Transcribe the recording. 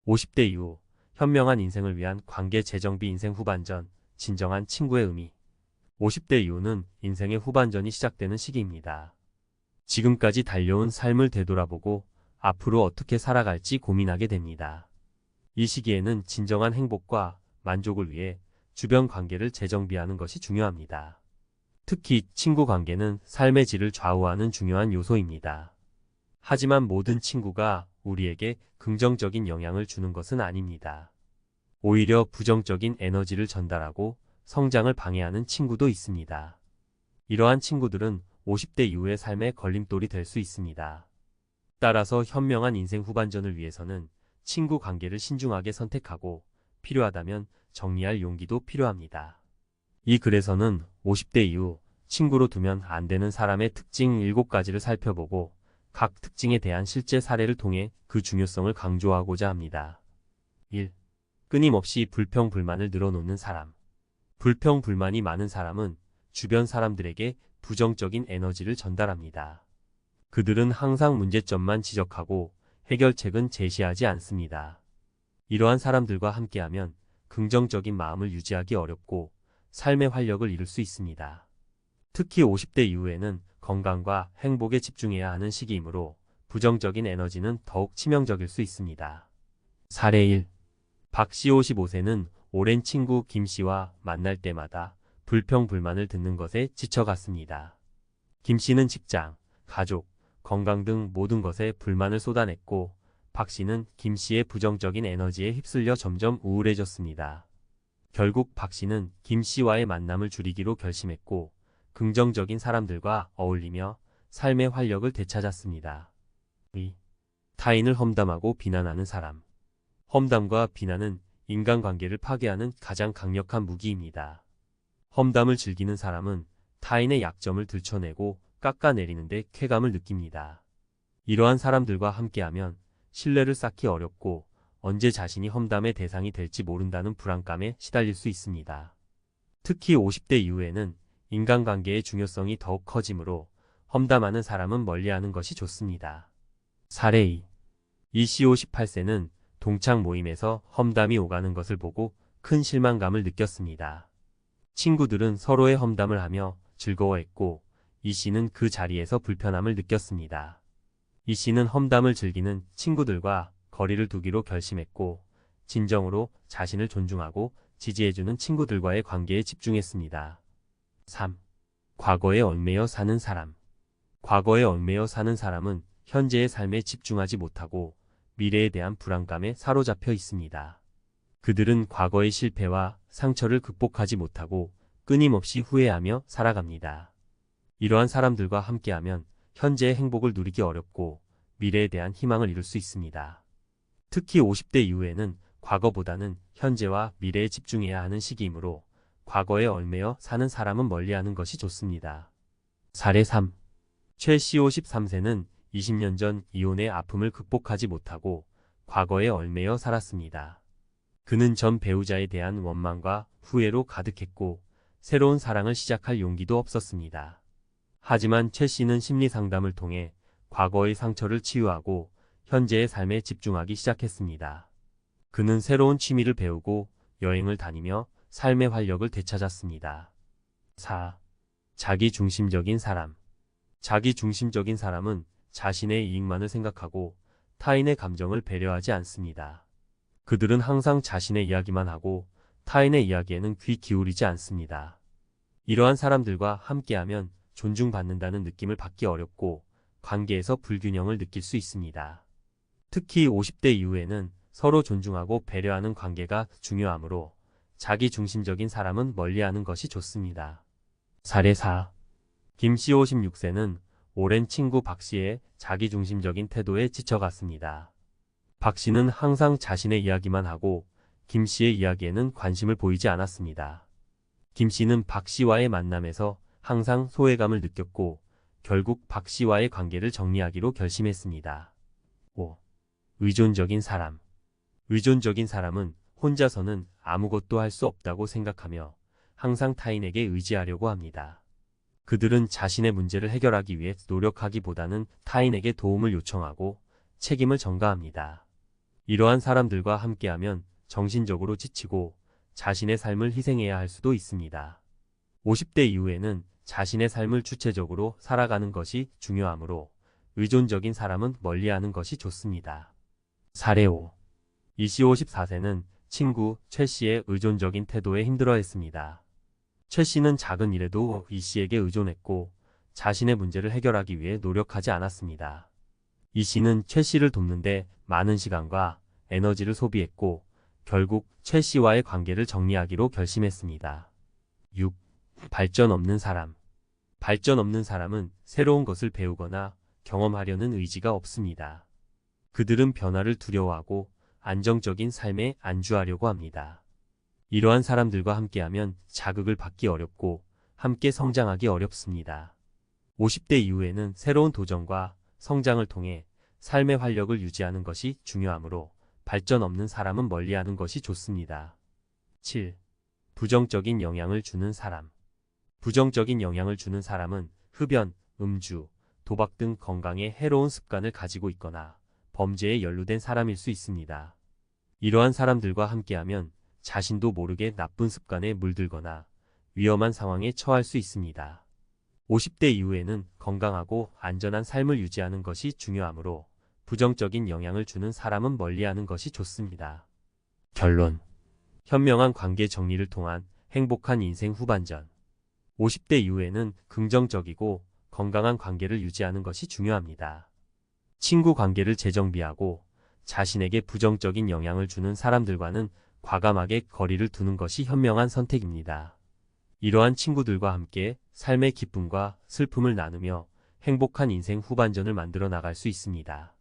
50대 이후 현명한 인생을 위한 관계 재정비 인생 후반전, 진정한 친구의 의미. 50대 이후는 인생의 후반전이 시작되는 시기입니다. 지금까지 달려온 삶을 되돌아보고 앞으로 어떻게 살아갈지 고민하게 됩니다. 이 시기에는 진정한 행복과 만족을 위해 주변 관계를 재정비하는 것이 중요합니다. 특히 친구 관계는 삶의 질을 좌우하는 중요한 요소입니다. 하지만 모든 친구가 우리에게 긍정적인 영향을 주는 것은 아닙니다. 오히려 부정적인 에너지를 전달하고 성장을 방해하는 친구도 있습니다. 이러한 친구들은 50대 이후의 삶의 걸림돌이 될 수 있습니다. 따라서 현명한 인생 후반전을 위해서는 친구 관계를 신중하게 선택하고 필요하다면 정리할 용기도 필요합니다. 이 글에서는 50대 이후 친구로 두면 안 되는 사람의 특징 7가지를 살펴보고 각 특징에 대한 실제 사례를 통해 그 중요성을 강조하고자 합니다. 1. 끊임없이 불평불만을 늘어놓는 사람. 불평불만이 많은 사람은 주변 사람들에게 부정적인 에너지를 전달합니다. 그들은 항상 문제점만 지적하고 해결책은 제시하지 않습니다. 이러한 사람들과 함께하면 긍정적인 마음을 유지하기 어렵고 삶의 활력을 잃을 수 있습니다. 특히 50대 이후에는 건강과 행복에 집중해야 하는 시기이므로 부정적인 에너지는 더욱 치명적일 수 있습니다. 사례 1. 박씨 55세는 오랜 친구 김씨와 만날 때마다 불평불만을 듣는 것에 지쳐갔습니다. 김씨는 직장, 가족, 건강 등 모든 것에 불만을 쏟아냈고 박씨는 김씨의 부정적인 에너지에 휩쓸려 점점 우울해졌습니다. 결국 박씨는 김씨와의 만남을 줄이기로 결심했고 긍정적인 사람들과 어울리며 삶의 활력을 되찾았습니다. 2. 타인을 험담하고 비난하는 사람. 험담과 비난은 인간관계를 파괴하는 가장 강력한 무기입니다. 험담을 즐기는 사람은 타인의 약점을 들춰내고 깎아내리는데 쾌감을 느낍니다. 이러한 사람들과 함께하면 신뢰를 쌓기 어렵고 언제 자신이 험담의 대상이 될지 모른다는 불안감에 시달릴 수 있습니다. 특히 50대 이후에는 인간관계의 중요성이 더욱 커지므로 험담하는 사람은 멀리하는 것이 좋습니다. 사례 2. 이씨 58세는 동창 모임에서 험담이 오가는 것을 보고 큰 실망감을 느꼈습니다. 친구들은 서로의 험담을 하며 즐거워했고 이 씨는 그 자리에서 불편함을 느꼈습니다. 이 씨는 험담을 즐기는 친구들과 거리를 두기로 결심했고 진정으로 자신을 존중하고 지지해주는 친구들과의 관계에 집중했습니다. 3. 과거에 얽매여 사는 사람. 과거에 얽매여 사는 사람은 현재의 삶에 집중하지 못하고 미래에 대한 불안감에 사로잡혀 있습니다. 그들은 과거의 실패와 상처를 극복하지 못하고 끊임없이 후회하며 살아갑니다. 이러한 사람들과 함께하면 현재의 행복을 누리기 어렵고 미래에 대한 희망을 잃을 수 있습니다. 특히 50대 이후에는 과거보다는 현재와 미래에 집중해야 하는 시기이므로 과거에 얽매여 사는 사람은 멀리하는 것이 좋습니다. 사례 3. 최씨 53세는 20년 전 이혼의 아픔을 극복하지 못하고 과거에 얽매여 살았습니다. 그는 전 배우자에 대한 원망과 후회로 가득했고 새로운 사랑을 시작할 용기도 없었습니다. 하지만 최 씨는 심리 상담을 통해 과거의 상처를 치유하고 현재의 삶에 집중하기 시작했습니다. 그는 새로운 취미를 배우고 여행을 다니며 삶의 활력을 되찾았습니다. 4. 자기중심적인 사람. 자기중심적인 사람은 자신의 이익만을 생각하고 타인의 감정을 배려하지 않습니다. 그들은 항상 자신의 이야기만 하고 타인의 이야기에는 귀 기울이지 않습니다. 이러한 사람들과 함께하면 존중받는다는 느낌을 받기 어렵고 관계에서 불균형을 느낄 수 있습니다. 특히 50대 이후에는 서로 존중하고 배려하는 관계가 중요하므로 자기중심적인 사람은 멀리하는 것이 좋습니다. 사례 4. 김씨 56세는 오랜 친구 박씨의 자기중심적인 태도에 지쳐갔습니다. 박씨는 항상 자신의 이야기만 하고 김씨의 이야기에는 관심을 보이지 않았습니다. 김씨는 박씨와의 만남에서 항상 소외감을 느꼈고 결국 박씨와의 관계를 정리하기로 결심했습니다. 5. 의존적인 사람. 의존적인 사람은 혼자서는 아무것도 할 수 없다고 생각하며 항상 타인에게 의지하려고 합니다. 그들은 자신의 문제를 해결하기 위해 노력하기보다는 타인에게 도움을 요청하고 책임을 전가합니다. 이러한 사람들과 함께하면 정신적으로 지치고 자신의 삶을 희생해야 할 수도 있습니다. 50대 이후에는 자신의 삶을 주체적으로 살아가는 것이 중요하므로 의존적인 사람은 멀리하는 것이 좋습니다. 사례 5. 이씨 54세는 친구 최 씨의 의존적인 태도에 힘들어했습니다. 최 씨는 작은 일에도 이 씨에게 의존했고 자신의 문제를 해결하기 위해 노력하지 않았습니다. 이 씨는 최 씨를 돕는데 많은 시간과 에너지를 소비했고 결국 최 씨와의 관계를 정리하기로 결심했습니다. 6. 발전 없는 사람. 발전 없는 사람은 새로운 것을 배우거나 경험하려는 의지가 없습니다. 그들은 변화를 두려워하고 안정적인 삶에 안주하려고 합니다. 이러한 사람들과 함께하면 자극을 받기 어렵고 함께 성장하기 어렵습니다. 50대 이후에는 새로운 도전과 성장을 통해 삶의 활력을 유지하는 것이 중요하므로 발전 없는 사람은 멀리하는 것이 좋습니다. 7. 부정적인 영향을 주는 사람. 부정적인 영향을 주는 사람은 흡연, 음주, 도박 등 건강에 해로운 습관을 가지고 있거나 범죄에 연루된 사람일 수 있습니다. 이러한 사람들과 함께하면 자신도 모르게 나쁜 습관에 물들거나 위험한 상황에 처할 수 있습니다. 50대 이후에는 건강하고 안전한 삶을 유지하는 것이 중요하므로 부정적인 영향을 주는 사람은 멀리하는 것이 좋습니다. 결론. 현명한 관계 정리를 통한 행복한 인생 후반전. 50대 이후에는 긍정적이고 건강한 관계를 유지하는 것이 중요합니다. 친구 관계를 재정비하고 자신에게 부정적인 영향을 주는 사람들과는 과감하게 거리를 두는 것이 현명한 선택입니다. 이러한 친구들과 함께 삶의 기쁨과 슬픔을 나누며 행복한 인생 후반전을 만들어 나갈 수 있습니다.